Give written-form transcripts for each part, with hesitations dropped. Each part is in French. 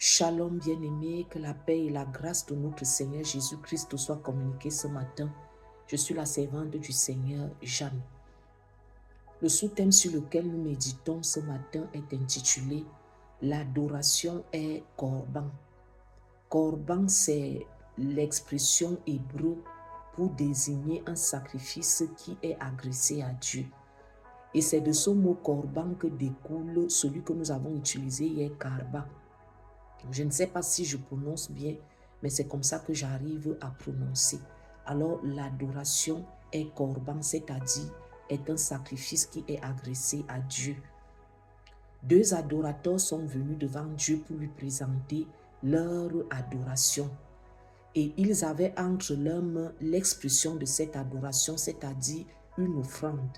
Shalom bien-aimé, que la paix et la grâce de notre Seigneur Jésus-Christ soient communiquées ce matin. Je suis la servante du Seigneur, Jeanne. Le sous-thème sur lequel nous méditons ce matin est intitulé « L'adoration est Korban ». Korban, c'est l'expression hébreu pour désigner un sacrifice qui est adressé à Dieu. Et c'est de ce mot Korban que découle celui que nous avons utilisé hier, Karba. Je ne sais pas si je prononce bien, mais c'est comme ça que j'arrive à prononcer. Alors, l'adoration est Korban, c'est-à-dire est un sacrifice qui est adressé à Dieu. Deux adorateurs sont venus devant Dieu pour lui présenter leur adoration. Et ils avaient entre leurs mains l'expression de cette adoration, c'est-à-dire une offrande.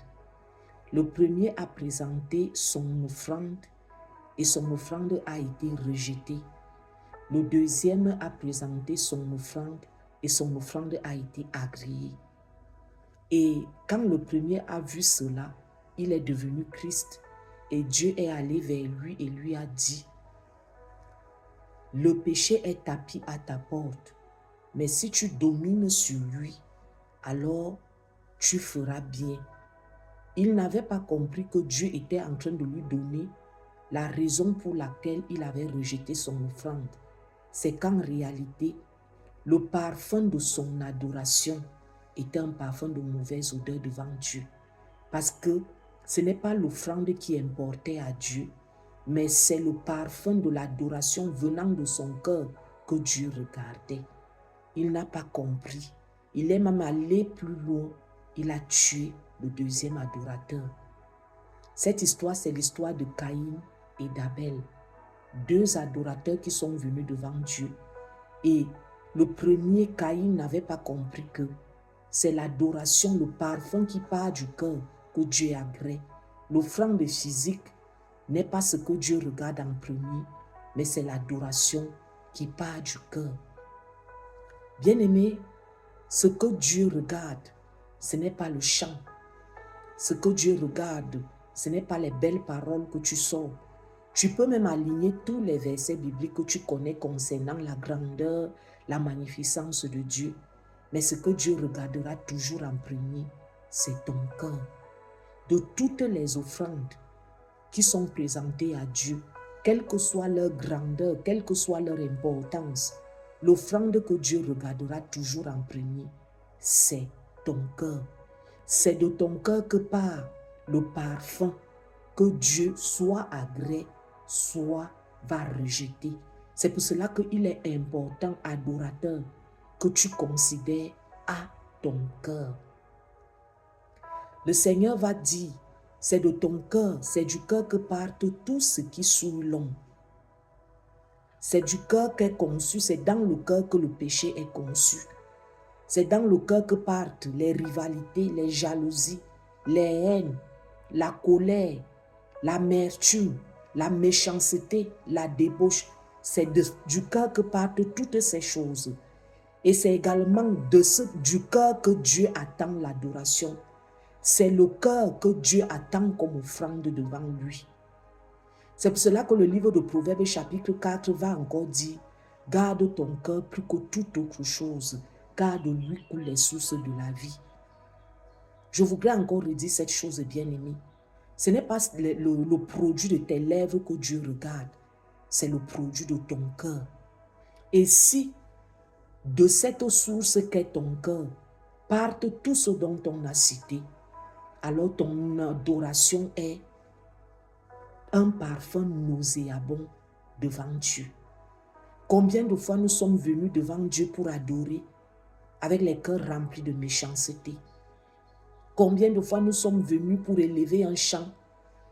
Le premier a présenté son offrande et son offrande a été rejetée. Le deuxième a présenté son offrande et son offrande a été agréée. Et quand le premier a vu cela, il est devenu Christ et Dieu est allé vers lui et lui a dit: le péché est tapis à ta porte, mais si tu domines sur lui, alors tu feras bien. Il n'avait pas compris que Dieu était en train de lui donner la raison pour laquelle il avait rejeté son offrande. C'est qu'en réalité, le parfum de son adoration était un parfum de mauvaise odeur devant Dieu. Parce que ce n'est pas l'offrande qui importait à Dieu, mais c'est le parfum de l'adoration venant de son cœur que Dieu regardait. Il n'a pas compris. Il est même allé plus loin. Il a tué le deuxième adorateur. Cette histoire, c'est l'histoire de Caïn et d'Abel. Deux adorateurs qui sont venus devant Dieu. Et le premier, Caïn, n'avait pas compris que c'est l'adoration, le parfum qui part du cœur que Dieu agrée. L'offrande physique n'est pas ce que Dieu regarde en premier, mais c'est l'adoration qui part du cœur. Bien-aimé, ce que Dieu regarde, ce n'est pas le chant. Ce que Dieu regarde, ce n'est pas les belles paroles que tu sors. Tu peux même aligner tous les versets bibliques que tu connais concernant la grandeur, la magnificence de Dieu. Mais ce que Dieu regardera toujours en premier, c'est ton cœur. De toutes les offrandes qui sont présentées à Dieu, quelle que soit leur grandeur, quelle que soit leur importance, l'offrande que Dieu regardera toujours en premier, c'est ton cœur. C'est de ton cœur que part le parfum que Dieu soit agrée, soit va rejeter. C'est pour cela qu'il est important, adorateur, que tu considères à ton cœur. Le Seigneur va dire, c'est de ton cœur, c'est du cœur que partent tout ce qui souille l'homme. C'est du cœur qu'est conçu, c'est dans le cœur que le péché est conçu. C'est dans le cœur que partent les rivalités, les jalousies, les haines, la colère, l'amertume, la méchanceté, la débauche. C'est du cœur que partent toutes ces choses. Et c'est également du cœur que Dieu attend l'adoration. C'est le cœur que Dieu attend comme offrande devant lui. C'est pour cela que le livre de Proverbes chapitre 4 va encore dire: garde ton cœur plus que toute autre chose, car de lui coulent les sources de la vie. Je voudrais encore redire cette chose, bien-aimée. Ce n'est pas le produit de tes lèvres que Dieu regarde, c'est le produit de ton cœur. Et si de cette source qu'est ton cœur partent tout ce dont on a cité, alors ton adoration est un parfum nauséabond devant Dieu. Combien de fois nous sommes venus devant Dieu pour adorer avec les cœurs remplis de méchanceté? Combien de fois nous sommes venus pour élever un chant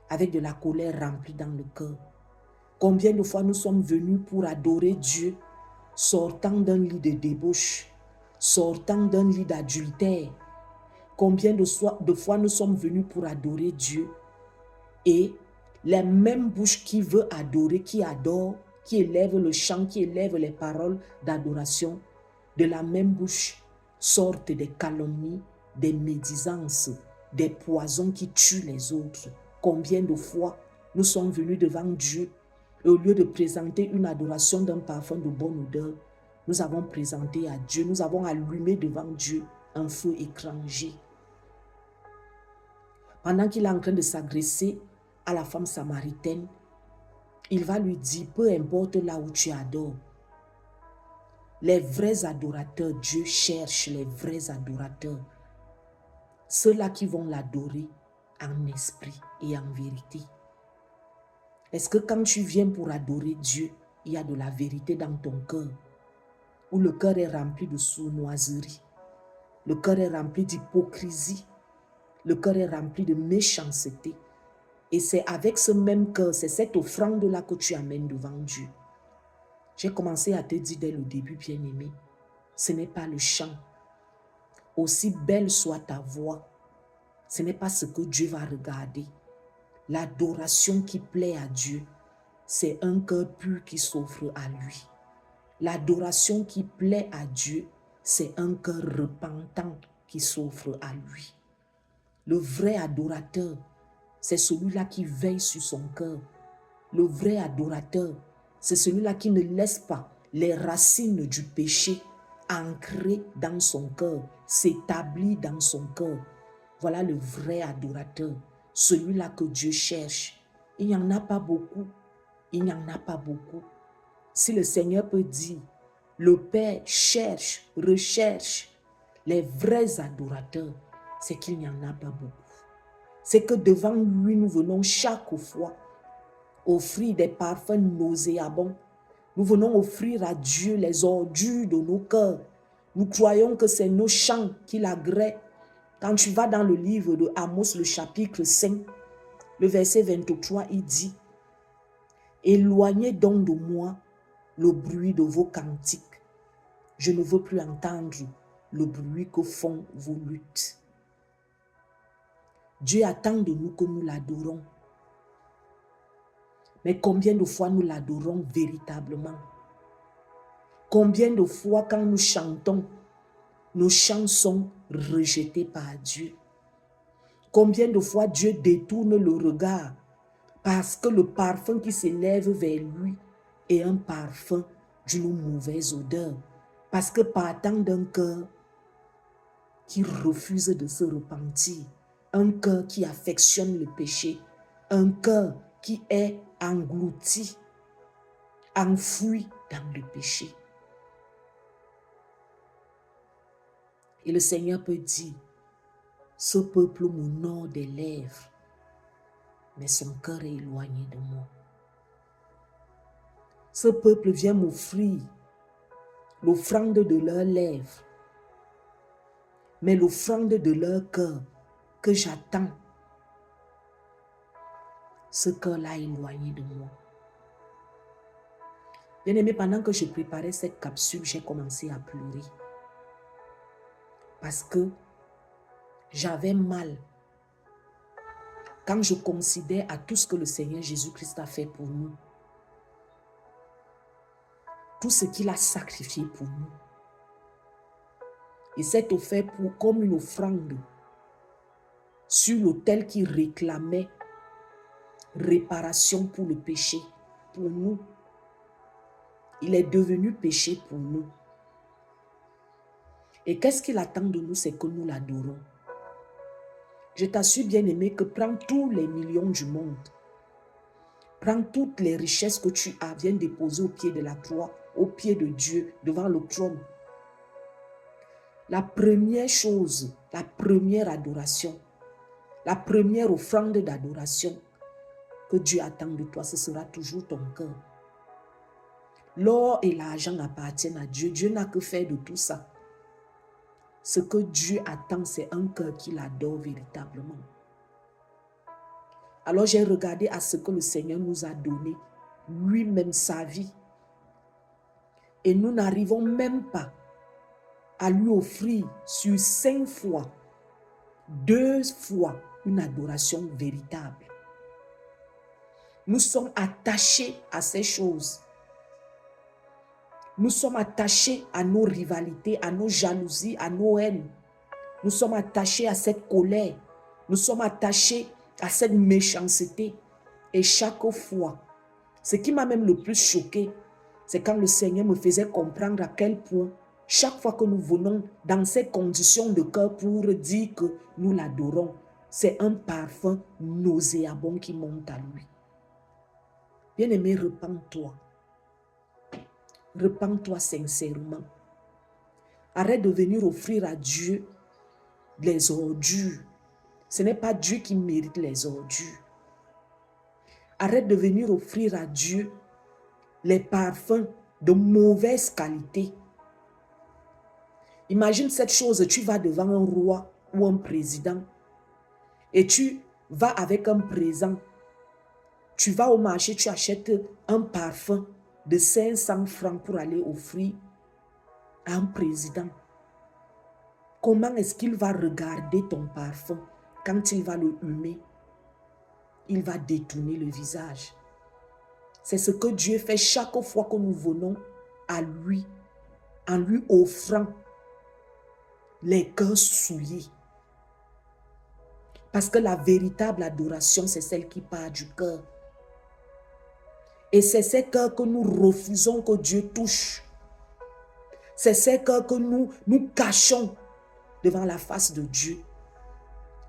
avec de la colère remplie dans le cœur? Combien de fois nous sommes venus pour adorer Dieu sortant d'un lit de débauche, sortant d'un lit d'adultère? Combien de fois nous sommes venus pour adorer Dieu et les mêmes bouches qui veulent adorer, qui adorent, qui élèvent le chant, qui élèvent les paroles d'adoration, de la même bouche sortent des calomnies, des médisances, des poisons qui tuent les autres. Combien de fois nous sommes venus devant Dieu Et au lieu de présenter une adoration d'un parfum de bonne odeur, nous avons présenté à Dieu, nous avons allumé devant Dieu un feu étranger. Pendant qu'il est en train de s'adresser à la femme samaritaine, il va lui dire, peu importe là où tu adores, les vrais adorateurs, Dieu cherche les vrais adorateurs. Ceux-là qui vont l'adorer en esprit et en vérité. Est-ce que quand tu viens pour adorer Dieu, il y a de la vérité dans ton cœur? Ou le cœur est rempli de sournoiserie? Le cœur est rempli d'hypocrisie? Le cœur est rempli de méchanceté? Et c'est avec ce même cœur, c'est cette offrande-là que tu amènes devant Dieu. J'ai commencé à te dire dès le début, bien-aimé, ce n'est pas le chant. Aussi belle soit ta voix, ce n'est pas ce que Dieu va regarder. L'adoration qui plaît à Dieu, c'est un cœur pur qui s'offre à lui. L'adoration qui plaît à Dieu, c'est un cœur repentant qui s'offre à lui. Le vrai adorateur, c'est celui-là qui veille sur son cœur. Le vrai adorateur, c'est celui-là qui ne laisse pas les racines du péché ancrées dans son cœur, s'établir dans son cœur. Voilà le vrai adorateur, celui-là que Dieu cherche. Il n'y en a pas beaucoup. Il n'y en a pas beaucoup. Si le Seigneur peut dire, le Père cherche, recherche les vrais adorateurs, c'est qu'il n'y en a pas beaucoup. C'est que devant lui, nous venons chaque fois offrir des parfums nauséabonds. Nous venons offrir à Dieu les ordures de nos cœurs. Nous croyons que c'est nos chants qui l'agréent. Quand tu vas dans le livre de Amos, le chapitre 5, le verset 23, il dit, « Éloignez donc de moi le bruit de vos cantiques. Je ne veux plus entendre le bruit que font vos luttes. » Dieu attend de nous que nous l'adorons. Mais combien de fois nous l'adorons véritablement? Combien de fois quand nous chantons, nos chants sont rejetés par Dieu? Combien de fois Dieu détourne le regard parce que le parfum qui s'élève vers lui est un parfum d'une mauvaise odeur? Parce que partant d'un cœur qui refuse de se repentir, un cœur qui affectionne le péché, un cœur qui est englouti, enfoui dans le péché. Et le Seigneur peut dire, ce peuple m'honore des lèvres, mais son cœur est éloigné de moi. Ce peuple vient m'offrir l'offrande de leurs lèvres, mais l'offrande de leur cœur que j'attends, ce cœur-là est éloigné de moi. Bien-aimé, pendant que je préparais cette capsule, j'ai commencé à pleurer. Parce que j'avais mal. Quand je considère à tout ce que le Seigneur Jésus-Christ a fait pour nous, tout ce qu'il a sacrifié pour nous, il s'est offert comme une offrande sur l'autel qui réclamait réparation pour le péché, pour nous. Il est devenu péché pour nous. Et qu'est-ce qu'il attend de nous? C'est que nous l'adorons. Je t'assure, bien-aimé, que prends tous les millions du monde, prends toutes les richesses que tu as, viens déposer au pied de la croix, au pied de Dieu, devant le trône. La première chose, la première adoration, la première offrande d'adoration que Dieu attend de toi, ce sera toujours ton cœur. L'or et l'argent appartiennent à Dieu. Dieu n'a que faire de tout ça. Ce que Dieu attend, c'est un cœur qui l'adore véritablement. Alors j'ai regardé à ce que le Seigneur nous a donné, lui-même sa vie. Et nous n'arrivons même pas à lui offrir sur 5 fois, 2 fois une adoration véritable. Nous sommes attachés à ces choses. Nous sommes attachés à nos rivalités, à nos jalousies, à nos haines. Nous sommes attachés à cette colère. Nous sommes attachés à cette méchanceté. Et chaque fois Ce qui m'a même le plus choqué, c'est quand le Seigneur me faisait comprendre à quel point, chaque fois que nous venons dans ces conditions de cœur pour dire que nous l'adorons, c'est un parfum nauséabond qui monte à lui. Bien-aimé, repens-toi. Repens-toi sincèrement. Arrête de venir offrir à Dieu les ordures. Ce n'est pas Dieu qui mérite les ordures. Arrête de venir offrir à Dieu les parfums de mauvaise qualité. Imagine cette chose, tu vas devant un roi ou un président et tu vas avec un présent. Tu vas au marché, tu achètes un parfum de 500 francs pour aller offrir à un président. Comment est-ce qu'il va regarder ton parfum quand il va le humer? Il va détourner le visage. C'est ce que Dieu fait chaque fois que nous venons à lui, en lui offrant les cœurs souillés. Parce que la véritable adoration, c'est celle qui part du cœur. Et c'est ces cœurs que nous refusons que Dieu touche. C'est ces cœurs que nous cachons devant la face de Dieu.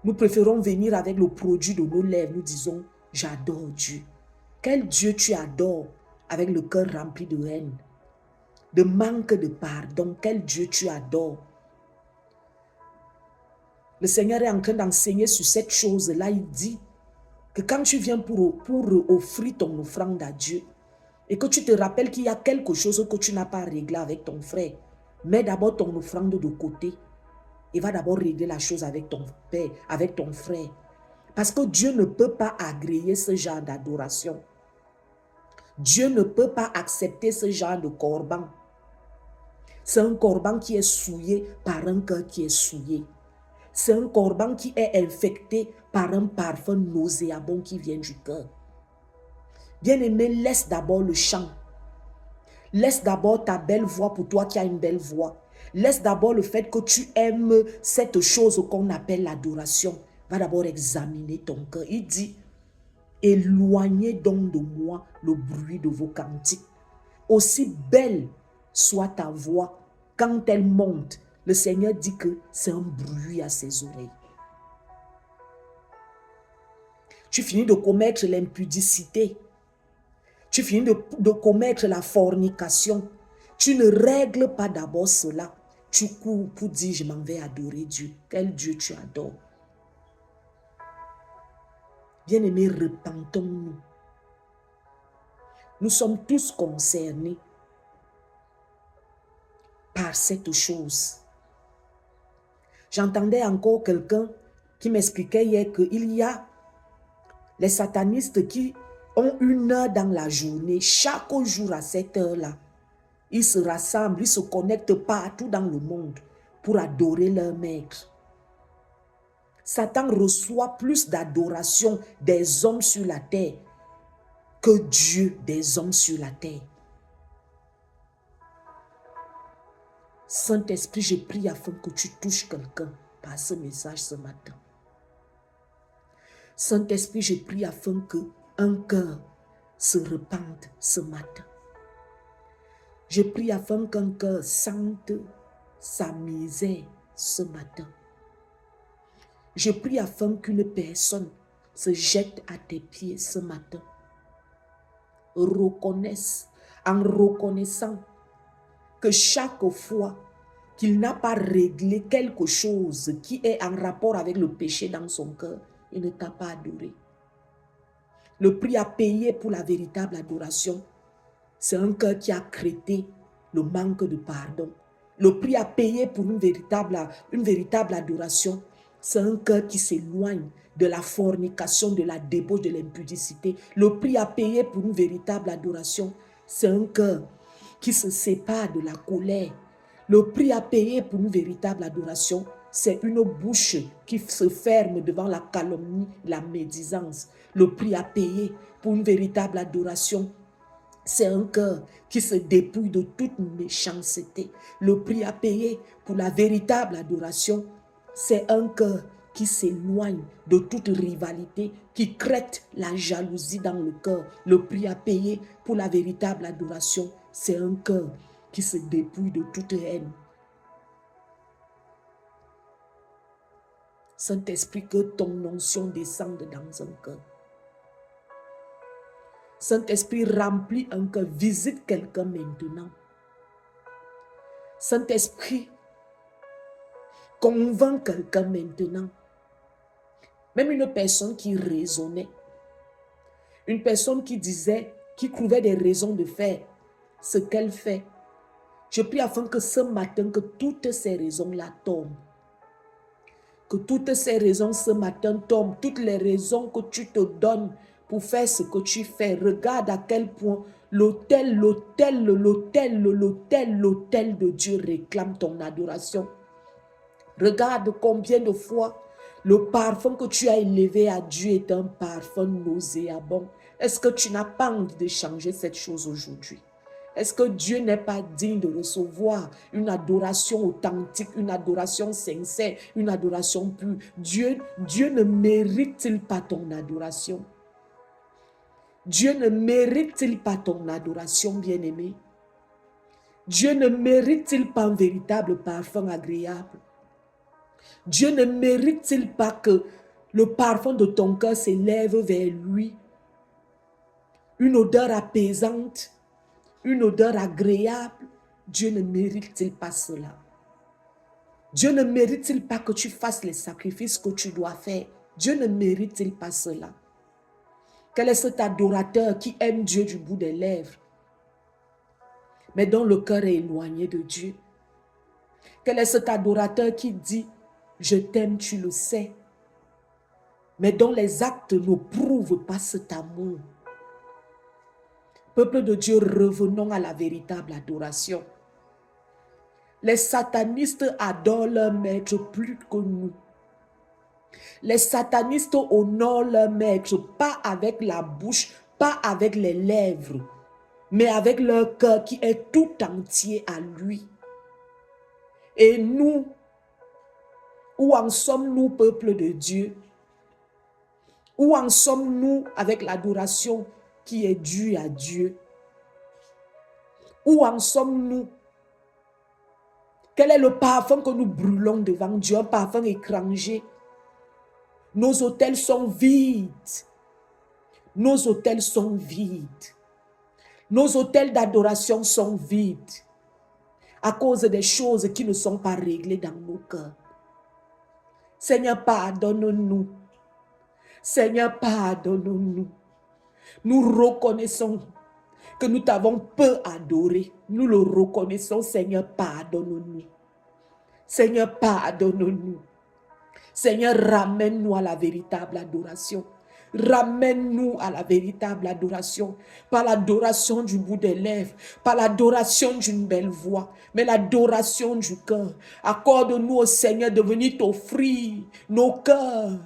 Nous préférons venir avec le produit de nos lèvres. Nous disons, j'adore Dieu. Quel Dieu tu adores avec le cœur rempli de haine, de manque de pardon? Quel Dieu tu adores? Le Seigneur est en train d'enseigner sur cette chose-là. Il dit que quand tu viens pour offrir ton offrande à Dieu et que tu te rappelles qu'il y a quelque chose que tu n'as pas réglé avec ton frère, mets d'abord ton offrande de côté et va d'abord régler la chose avec ton père, avec ton frère. Parce que Dieu ne peut pas agréer ce genre d'adoration. Dieu ne peut pas accepter ce genre de corban. C'est un corban qui est souillé par un cœur qui est souillé. C'est un corban qui est infecté par un parfum nauséabond qui vient du cœur. Bien-aimé, laisse d'abord le chant. Laisse d'abord ta belle voix pour toi qui as une belle voix. Laisse d'abord le fait que tu aimes cette chose qu'on appelle l'adoration. Va d'abord examiner ton cœur. Il dit, éloignez donc de moi le bruit de vos cantiques. Aussi belle soit ta voix, quand elle monte, le Seigneur dit que c'est un bruit à ses oreilles. Tu finis de commettre l'impudicité. Tu finis de commettre la fornication. Tu ne règles pas d'abord cela. Tu cours pour dire, je m'en vais adorer Dieu. Quel Dieu tu adores? Bien-aimés, repentons-nous. Nous sommes tous concernés par cette chose. J'entendais encore quelqu'un qui m'expliquait hier qu'il y a les satanistes qui ont une heure dans la journée, chaque jour à cette heure-là. Ils se rassemblent, ils se connectent partout dans le monde pour adorer leur maître. Satan reçoit plus d'adoration des hommes sur la terre que Dieu des hommes sur la terre. Saint-Esprit, je prie afin que tu touches quelqu'un par ce message ce matin. Saint-Esprit, je prie afin qu'un cœur se repente ce matin. Je prie afin qu'un cœur sente sa misère ce matin. Je prie afin qu'une personne se jette à tes pieds ce matin. Reconnaisse, en reconnaissant que chaque fois qu'il n'a pas réglé quelque chose qui est en rapport avec le péché dans son cœur, il ne t'a pas adoré. Le prix à payer pour la véritable adoration, c'est un cœur qui a créé le manque de pardon. Le prix à payer pour une véritable adoration, c'est un cœur qui s'éloigne de la fornication, de la débauche, de l'impudicité. Le prix à payer pour une véritable adoration, c'est un cœur qui se sépare de la colère. Le prix à payer pour une véritable adoration, c'est une bouche qui se ferme devant la calomnie, la médisance. Le prix à payer pour une véritable adoration, c'est un cœur qui se dépouille de toute méchanceté. Le prix à payer pour la véritable adoration, c'est un cœur qui s'éloigne de toute rivalité, qui crête la jalousie dans le cœur. Le prix à payer pour la véritable adoration, c'est un cœur qui se dépouille de toute haine. Saint-Esprit, que ton onction descende dans un cœur. Saint-Esprit, remplis un cœur, visite quelqu'un maintenant. Saint-Esprit, convainc quelqu'un maintenant. Même une personne qui raisonnait, une personne qui disait, qui trouvait des raisons de faire ce qu'elle fait. Je prie afin que ce matin, que toutes ces raisons-là tombent. Que toutes ces raisons ce matin tombent, toutes les raisons que tu te donnes pour faire ce que tu fais. Regarde à quel point l'autel de Dieu réclame ton adoration. Regarde combien de fois le parfum que tu as élevé à Dieu est un parfum nauséabond. Est-ce que tu n'as pas envie de changer cette chose aujourd'hui? Est-ce que Dieu n'est pas digne de recevoir une adoration authentique, une adoration sincère, une adoration pure? Dieu ne mérite-t-il pas ton adoration? Dieu ne mérite-t-il pas ton adoration, bien-aimé? Dieu ne mérite-t-il pas un véritable parfum agréable? Dieu ne mérite-t-il pas que le parfum de ton cœur s'élève vers lui? Une odeur apaisante, une odeur agréable. Dieu ne mérite-t-il pas cela? Dieu ne mérite-t-il pas que tu fasses les sacrifices que tu dois faire? Dieu ne mérite-t-il pas cela? Quel est cet adorateur qui aime Dieu du bout des lèvres, mais dont le cœur est éloigné de Dieu? Quel est cet adorateur qui dit « Je t'aime, tu le sais », mais dont les actes ne prouvent pas cet amour? Peuple de Dieu, revenons à la véritable adoration. Les satanistes adorent leur maître plus que nous. Les satanistes honorent leur maître, pas avec la bouche, pas avec les lèvres, mais avec leur cœur qui est tout entier à lui. Et nous, où en sommes-nous, peuple de Dieu? Où en sommes-nous avec l'adoration qui est due à Dieu? Où en sommes-nous? Quel est le parfum que nous brûlons devant Dieu? Un parfum étranger. Nos autels sont vides. Nos autels sont vides. Nos autels d'adoration sont vides à cause des choses qui ne sont pas réglées dans nos cœurs. Seigneur, pardonne-nous. Seigneur, pardonne-nous. Nous reconnaissons que nous t'avons peu adoré. Nous le reconnaissons, Seigneur, pardonne-nous. Seigneur, pardonne-nous. Seigneur, ramène-nous à la véritable adoration. Ramène-nous à la véritable adoration. Pas l'adoration du bout des lèvres, pas l'adoration d'une belle voix, mais l'adoration du cœur. Accorde-nous au Seigneur de venir t'offrir nos cœurs.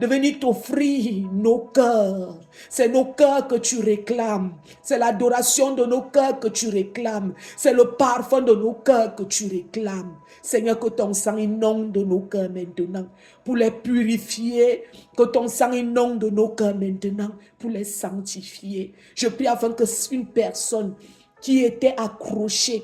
De venir t'offrir nos cœurs. C'est nos cœurs que tu réclames. C'est l'adoration de nos cœurs que tu réclames. C'est le parfum de nos cœurs que tu réclames. Seigneur, que ton sang inonde nos cœurs maintenant pour les purifier. Que ton sang inonde nos cœurs maintenant pour les sanctifier. Je prie afin que une personne qui était accrochée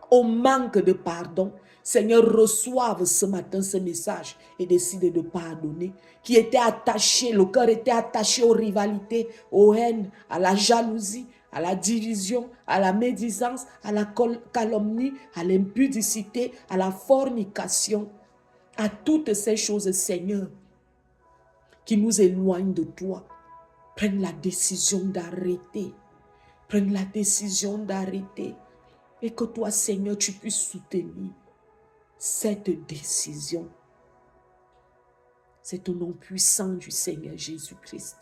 au manque de pardon, Seigneur, reçoive ce matin ce message et décide de pardonner. Qui était attaché, le cœur était attaché aux rivalités, aux haines, à la jalousie, à la division, à la médisance, à la calomnie, à l'impudicité, à la fornication, à toutes ces choses, Seigneur, qui nous éloignent de toi. Prenne la décision d'arrêter. Prenne la décision d'arrêter. Et que toi, Seigneur, tu puisses soutenir cette décision. C'est au nom puissant du Seigneur Jésus-Christ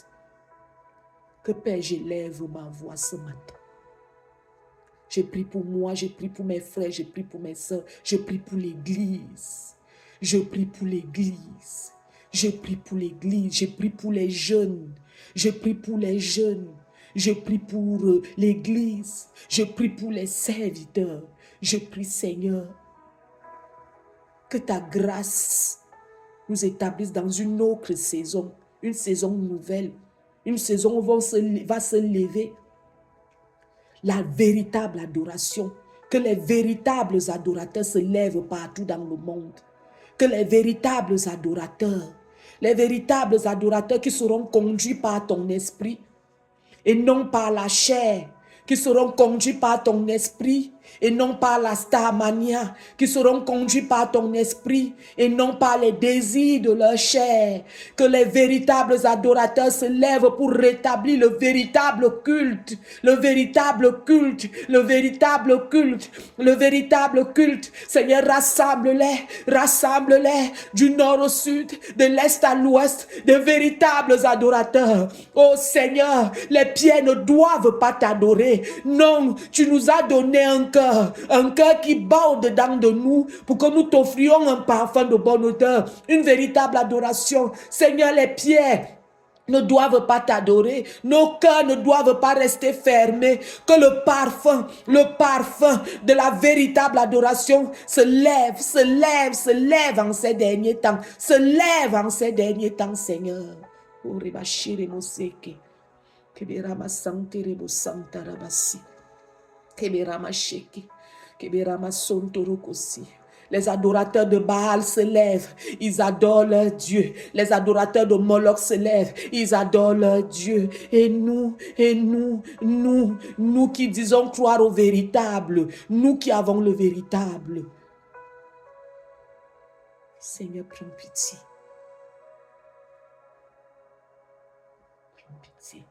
que, Père, j'élève ma voix ce matin. Je prie pour moi, je prie pour mes frères, je prie pour mes soeurs, je prie pour l'Église. Je prie pour l'Église. Je prie pour l'Église, je prie pour les jeunes. Je prie pour les jeunes. Je prie pour l'Église. Je prie pour les serviteurs. Je prie, Seigneur, que ta grâce nous établisse dans une autre saison, une saison nouvelle, une saison où va se lever la véritable adoration. Que les véritables adorateurs se lèvent partout dans le monde. Que les véritables adorateurs qui seront conduits par ton esprit et non par la chair, qui seront conduits par ton esprit et non par la starmania, qui seront conduits par ton esprit et non par les désirs de leur chair. Que les véritables adorateurs se lèvent pour rétablir le véritable culte, le véritable culte, le véritable culte, le véritable culte. Seigneur, rassemble-les du nord au sud, de l'est à l'ouest, de véritables adorateurs. Oh Seigneur, les pierres ne doivent pas t'adorer. Non, tu nous as donné un cœur qui bat au-dedans de nous pour que nous t'offrions un parfum de bonne odeur, une véritable adoration. Seigneur, les pierres ne doivent pas t'adorer. Nos cœurs ne doivent pas rester fermés. Que le parfum de la véritable adoration se lève en ces derniers temps. Se lève en ces derniers temps, Seigneur. Keberama santerebo santarabasi. Keberama sheki. Keberama sontorokosi. Les adorateurs de Baal se lèvent, ils adorent leur Dieu. Les adorateurs de Moloch se lèvent, ils adorent leur Dieu. Et nous qui disons croire au véritable, nous qui avons le véritable. Seigneur, prends pitié. Prends pitié.